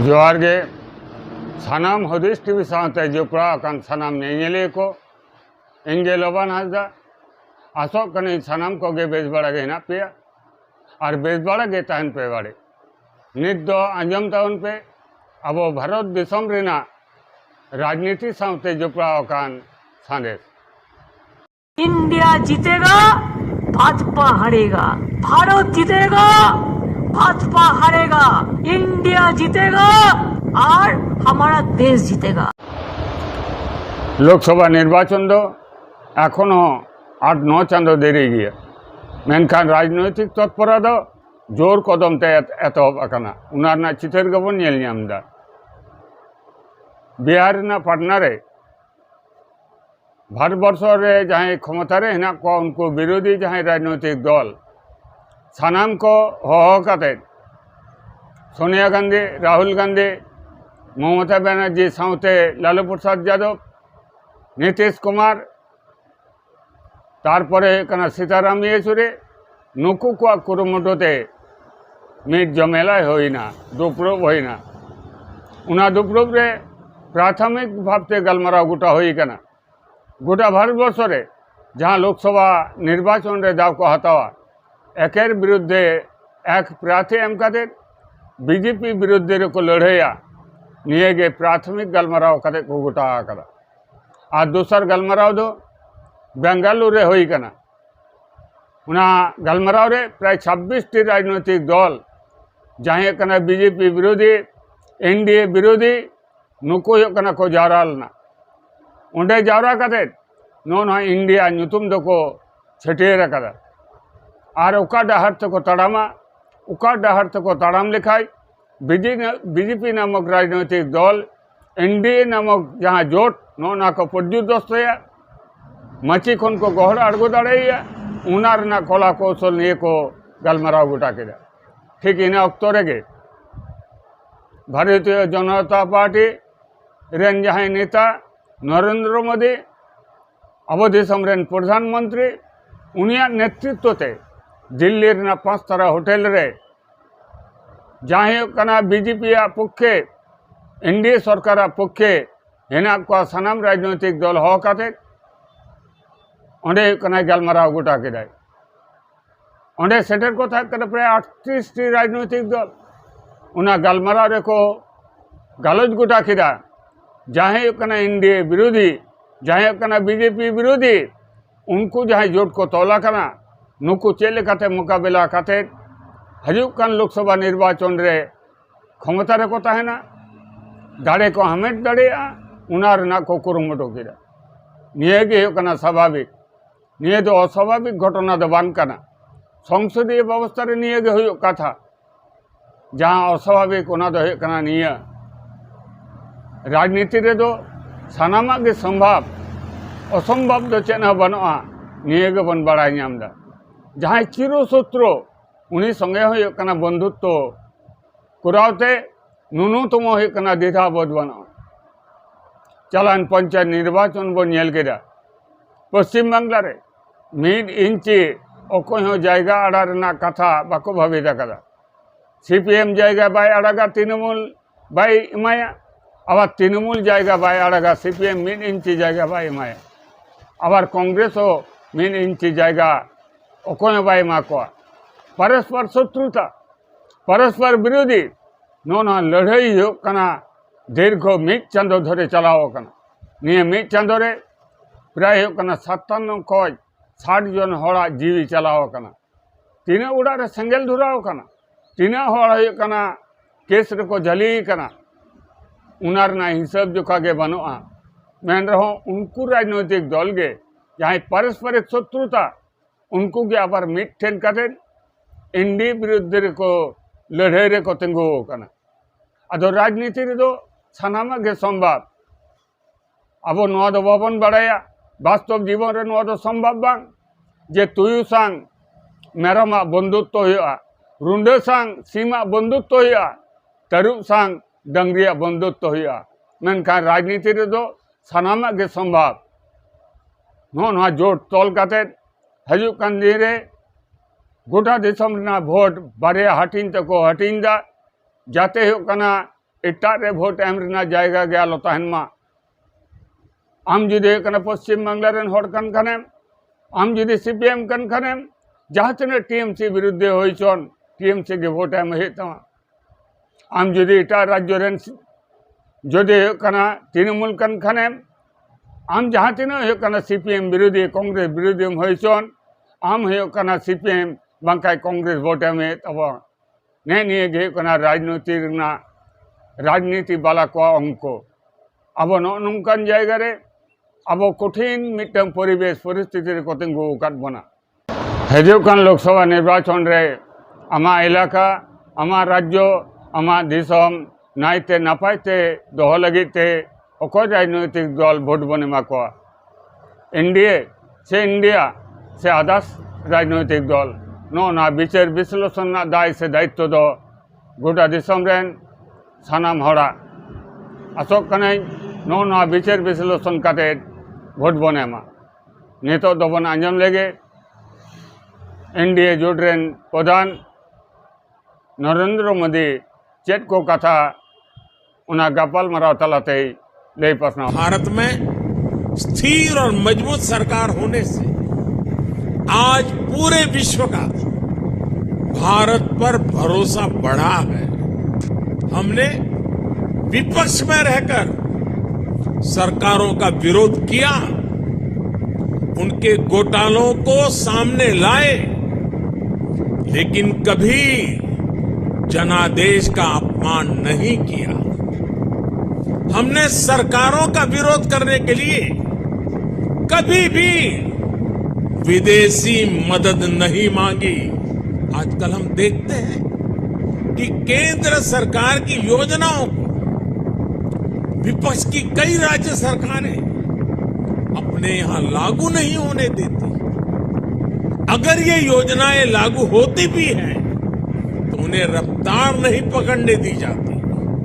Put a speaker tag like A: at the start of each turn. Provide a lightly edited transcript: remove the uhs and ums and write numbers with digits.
A: जोहार गे सानाम हदिस टीवी साथ जोपड़ा सानाम नेले को इंगे लोबान हासदा आसोग कने सानाम को गे बेस बड़ा गे हेना पेया और बेस बड़ा गे तहन पे बाड़े नित दो आंजम ताउन पे अब भारत दिसम रेना राजनीति साथे जोपड़ा संदेश।
B: इंडिया जीतेगा, भाजपा हारेगा। भारत जीतेगा, भाजपा हारेगा। इंडिया जीतेगा और हमारा देश जीतेगा।
A: लोकसभा निर्वाचन दो एखोनो 8-9 चांदो देरी गया मेनखान राजनैतिक तत्परा दो जोर कदम ते एतहब आकाना उनारना चितर गबन नेल ᱧᱟᱢदा। बिहार ना पाटना रे भारतवर्ष रे जहाँ क्षमता रे हेना को उनको विरोधी जहाँ राजनैतिक दल सानाम को होहकाते सोनिया गांधी, राहुल गांधी, ममता बनर्जी साथे लालू प्रसाद यादव, नीतीश कुमार तारपरे कना सीताराम येचुरी नुकु को कुरुमुटुते मिट जमेला होइना दुपरूप होइना उना दुपरूप रे प्राथमिक भावते गलमाराव गोटा होई कना गोटा भारतवर्ष रे जहाँ लोकसभा निर्वाचन रे दाव को हतावा एकेर विरुद्धे एक प्रार्थी एम काते बीजेपी विरुद्धे को लड़ैया निये गे प्राथमिक गलमाराव काते को गोटा करा आ दूसर गलमाराव दो बेंगालुरु रे होई कना उना गलमाराव रे प्राय 26 टी राजनैतिक दल जहाँ कना बीजेपी विरोधी एनडीए विरोधी नुको कना को जावरा लना उंडे जावरा काते नोना इंडिया नुतुम दो को छेटेर कदा और उका डाहर को तड़ामा उका डाहर को तड़ाम लिखाई बीजेपी नामक राजनैतिक दल एनडीए नामक जहाँ जोट नोना को पर्युदस्तया मची खन को गहरा अड़गो दाड़ेया उनार ना कला कौशल निये को गलमाराव गोटा केदा। ठीक इन अक्तो रेगे भारतीय जनता पार्टी रेन जहाँ नेता नरेंद्र मोदी अब दिसम रेन प्रधानमंत्री उनिया नेतृत्व ते दिल्ली रे 5 तारा होटल रे जहाँ कना बीजेपी पक्षे एनडीए सरकार पक्षे हेना को सानाम राजनैतिक दल हो काते ओंडे कना गलमाराव गोटा केदाय ओंडे सेटर को था प्राय 38 टी राजनैतिक दल उना गलमाराव रे को गालोज गोटा केदा जहाँ कना एनडीए विरोधी जहाँ कना बीजेपी विरोधी उनको जहाँ जोट को तोला कना नुकु चेले काते मुकाबला काते हजुक कान लोकसभा निर्वाचन रे क्षमता रे को ताहेना दाड़े को हमेट दाड़ेया उनार ना को कुरुमुटु केदा निये गे कना स्वाभाविक निये दो अस्वाभाविक घटना दो बांग कना संसदीय व्यवस्था रे निये गे हुयो कथा जहाँ अस्वाभाविक उना दो कना निये राजनीति रे दो सानामा गे संभव असंभव दो चेना बनोआ निये गे बन बड़ा ᱧᱟᱢदा जहाँ चिरशत्रु उनी संगे हुयो कना बंधुत्व कुरावते न्यूनतम हुयो कना द्विधाबोध बनोआ चलान पंचायत निर्वाचन बन नेल केदा पश्चिम बांगला रे 1 इंची अकोय हो जायगा आड़ा रेना कथा बाको भाविदा कदा सीपीएम जायगा बाय आड़ागा तृणमूल बाय इमाया अब तृणमूल जायगा बाय आड़ागा सीपीएम 1 इंची जायगा बाय इमाया आबार कांग्रेस 1 इंची जायगा अकोय बाय माकोआ परस्पर शत्रुता परस्पर विरोधी नोना लड़ाई हो कना दीर्घ 1 चांदो धरे चलाओ कना निये 1 चांदो रे प्राय हो कना 57 खज 60 जन हड़ा जीवी चलाओ कना तीना उड़ा रे सेंगेल धुराओ कना तीना हड़ हो कना केस रे को जली कना उनार ना हिसाब जोखा गे बनोआ मेन रहो उनको राजनैतिक दल गे जहाँ पारस्परिक शत्रुता उनको गे आबार मिट ठेन काते एनडीए विरुद्ध को लड़ाई रे को तिंगु कना अदो राजनीति रे दो सानामा गे संभव अब नोआ दो बाबन बड़ाया वास्तव जीवन रे नोआ दो संभव बांग जे तुयु सांग मेरमा बंधुत्व हुआ रुंडे सांग सीमा बंधुत्व हुआ तरुप सांग डंगरिया बंधुत्व हुआ मेनखान राजनीति रे दो सानामा गे संभव नोआ जोट तोल काते हजुक कान दिन रे गोटा दिसम ना भोट बारे हाटिन तको हटिंदा जाते हो कना एटाग रे भोट एम रेना जायगा गे आलो तहन मा आम जुदी पश्चिम बांगला रेन हर कान खानेम आम जुदी सीपीएम कान खानेम जहाँ तीन टीएमसी विरुद्धे होइचन टीएमसी के भोट एम हे तमा आम जुदी एटाग राज्य रेन जुदी तृणमूल कान खानेम आम जहाँ तीन सीपीएम विरोधी कांग्रेस विरोधी होइचन आम होना सीपीएम बांकाय कांग्रेस भोट एम हे तबा ने निये गे राजनीति बाला को अंको अब नौकान जायगा रे अब कठिन मिटन परिवेश परिस्थिति को तिंगु उकाद बना हजूकान लोकसभा निर्वाचन रे आमा इलाका आमा राज्य आमा दिसम नायते नापायते दोह लगिते अको राजनैतिक दल भोट बन एमा को एनडीए से इंडिया से आदार्स राजनैतिक दल ना विचार विश्लेषण दाय से दायित्व दो गोटा दिसम रेन सानाम हड़ा आसोग कनाई ना विचार विश्लेषण काते भोट बन एमा नितो दबन आंजम लेगे एनडीए जोट रेन प्रधान नरेंद्र मोदी चेत को कथा उना गपाल मराव तलाते ले पसना
C: भारत में स्थिर और मजबूत सरकार होने से आज पूरे विश्व का भारत पर भरोसा बढ़ा है। हमने विपक्ष में रहकर सरकारों का विरोध किया, उनके घोटालों को सामने लाए, लेकिन कभी जनादेश का अपमान नहीं किया। हमने सरकारों का विरोध करने के लिए कभी भी विदेशी मदद नहीं मांगी। आजकल हम देखते हैं कि केंद्र सरकार की योजनाओं को विपक्ष की कई राज्य सरकारें अपने यहां लागू नहीं होने देती। अगर ये योजनाएं लागू होती भी हैं तो उन्हें रफ्तार नहीं पकड़ने दी जाती।